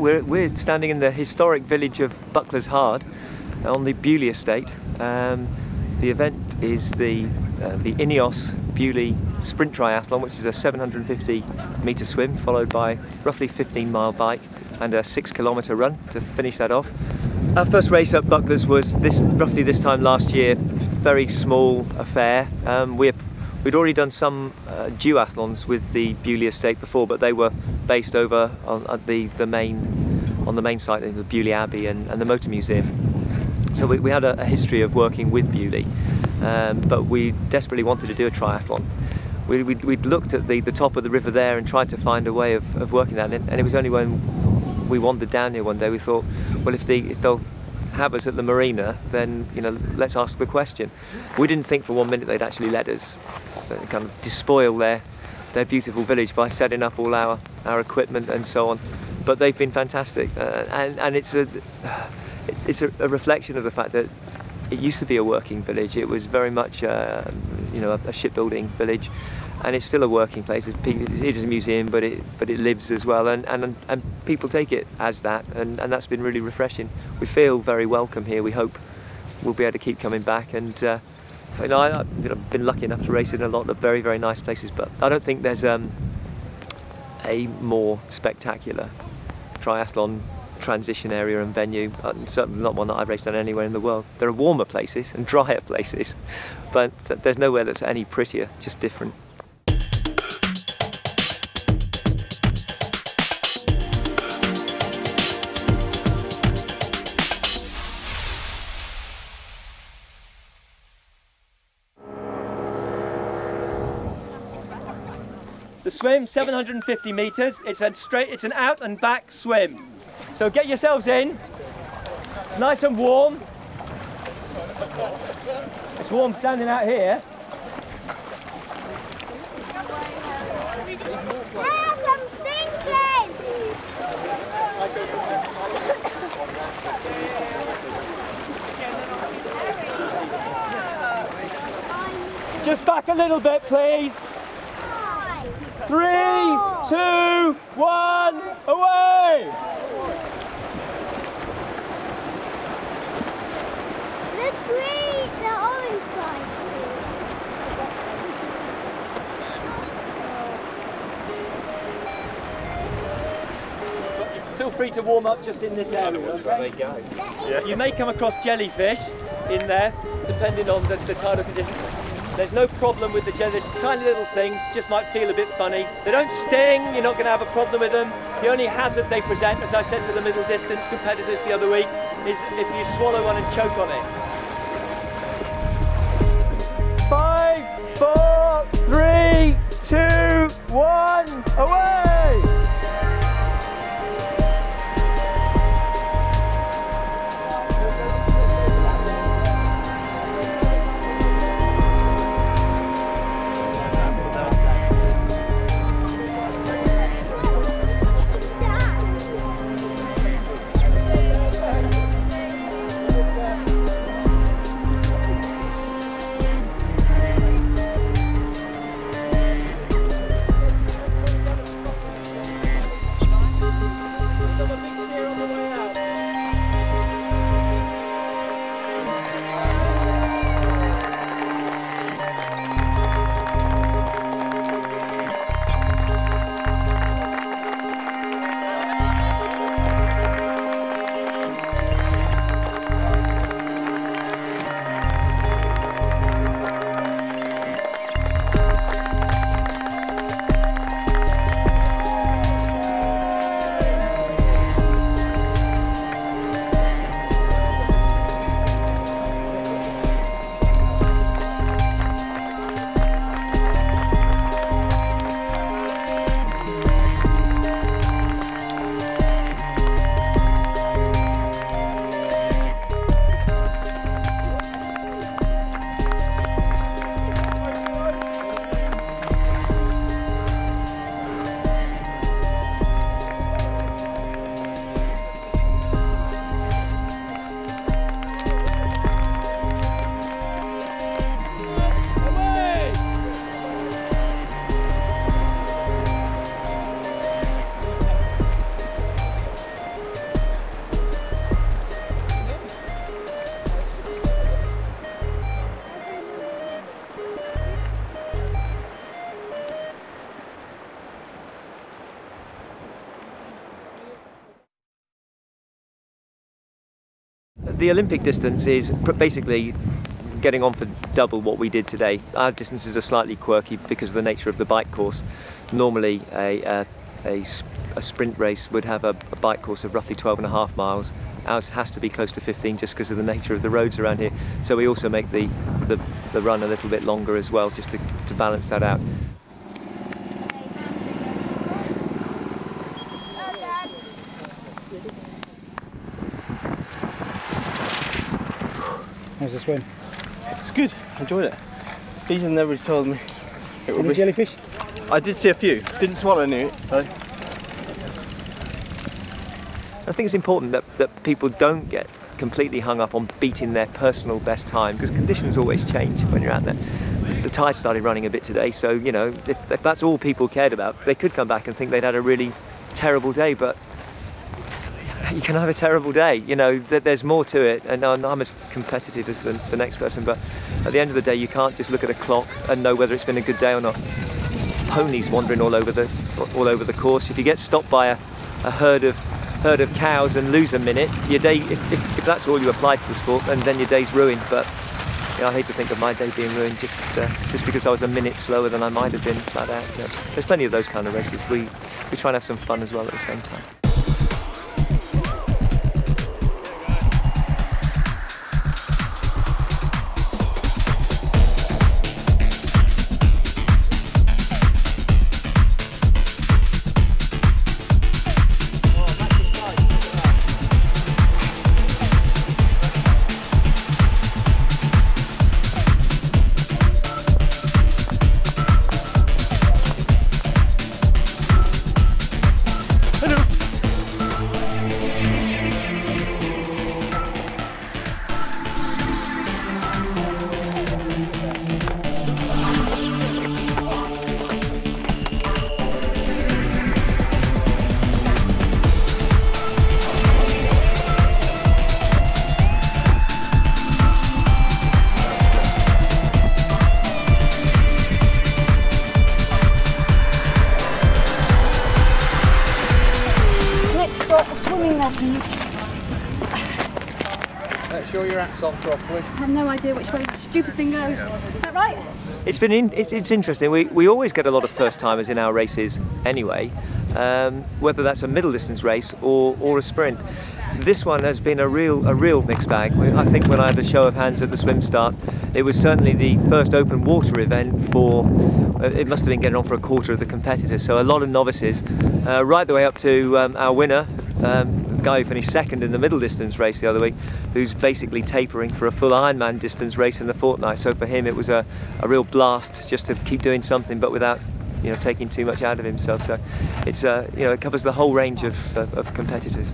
we're standing in the historic village of Buckler's Hard on the Beaulieu estate. The event is the Iles Beaulieu sprint triathlon, which is a 750 metre swim followed by roughly 15-mile bike and a 6-kilometre run to finish that off. Our first race at Buckler's was roughly this time last year. Very small affair. We'd already done some duathlons with the Beaulieu estate before, but they were based over on the main site in the Beaulieu Abbey and the Motor Museum. So we had a history of working with Beaulieu, but we desperately wanted to do a triathlon. We'd looked at the top of the river there and tried to find a way of working that, and it was only when we wandered down here one day we thought, well, if they'll have us at the marina, then let's ask the question. We didn't think for 1 minute they'd actually let us kind of despoil their beautiful village by setting up all our equipment and so on. But they've been fantastic, and it's a reflection of the fact that it used to be a working village. It was very much a shipbuilding village, and it's still a working place. It is a museum, but it lives as well, and people take it as that, and that's been really refreshing. We feel very welcome here. We hope we'll be able to keep coming back, and I've been lucky enough to race in a lot of very, very nice places, but I don't think there's a more spectacular triathlon transition area and venue, certainly not one that I've raced on anywhere in the world. There are warmer places and drier places, but there's nowhere that's any prettier, just different. The swim, 750 metres. It's an out and back swim. So get yourselves in, nice and warm. It's warm standing out here. Help, I'm sinking! Just back a little bit, please. 3, 2, 1, away! The orange side. Feel free to warm up just in this area. Okay? Yeah. You may come across jellyfish in there, depending on the tidal conditions. There's no problem with the jellyfish. Tiny little things, just might feel a bit funny. They don't sting, you're not going to have a problem with them. The only hazard they present, as I said to the middle distance competitors the other week, is if you swallow one and choke on it. 5, 4, 3, 2, 1, away! the Olympic distance is basically getting on for double what we did today. Our distances are slightly quirky because of the nature of the bike course. Normally a sprint race would have a bike course of roughly 12.5 miles. Ours has to be close to 15 just because of the nature of the roads around here. So we also make the run a little bit longer as well, just to balance that out. How's the swim? It's good, enjoyed it. Ethan never told me it would Any be. jellyfish? I did see a few, didn't swallow any though. I think it's important that people don't get completely hung up on beating their personal best time, because conditions always change when you're out there. The tide started running a bit today, so you know, if that's all people cared about, they could come back and think they'd had a really terrible day, but you can have a terrible day, you know, there's more to it, and I'm as competitive as the next person, but at the end of the day you can't just look at a clock and know whether it's been a good day or not. Ponies wandering all over the course. If you get stopped by a herd of cows and lose a minute, your day, if that's all you apply to the sport, then your day's ruined. But you know, I hate to think of my day being ruined just because I was a minute slower than I might have been flat out. So there's plenty of those kind of races. We try and have some fun as well at the same time. Swimming lessons. Make sure your hat's on properly. I have no idea which way the stupid thing goes. Is that right? It's interesting. We always get a lot of first timers in our races anyway, whether that's a middle distance race or a sprint. This one has been a real mixed bag. I think when I had a show of hands at the swim start, it was certainly the first open water event for, it must have been getting on for a quarter of the competitors, so a lot of novices, right the way up to our winner, the guy who finished second in the middle distance race the other week, who's basically tapering for a full Ironman distance race in the fortnight. So for him it was a real blast just to keep doing something, but without, you know, taking too much out of himself. So it's you know, it covers the whole range of competitors.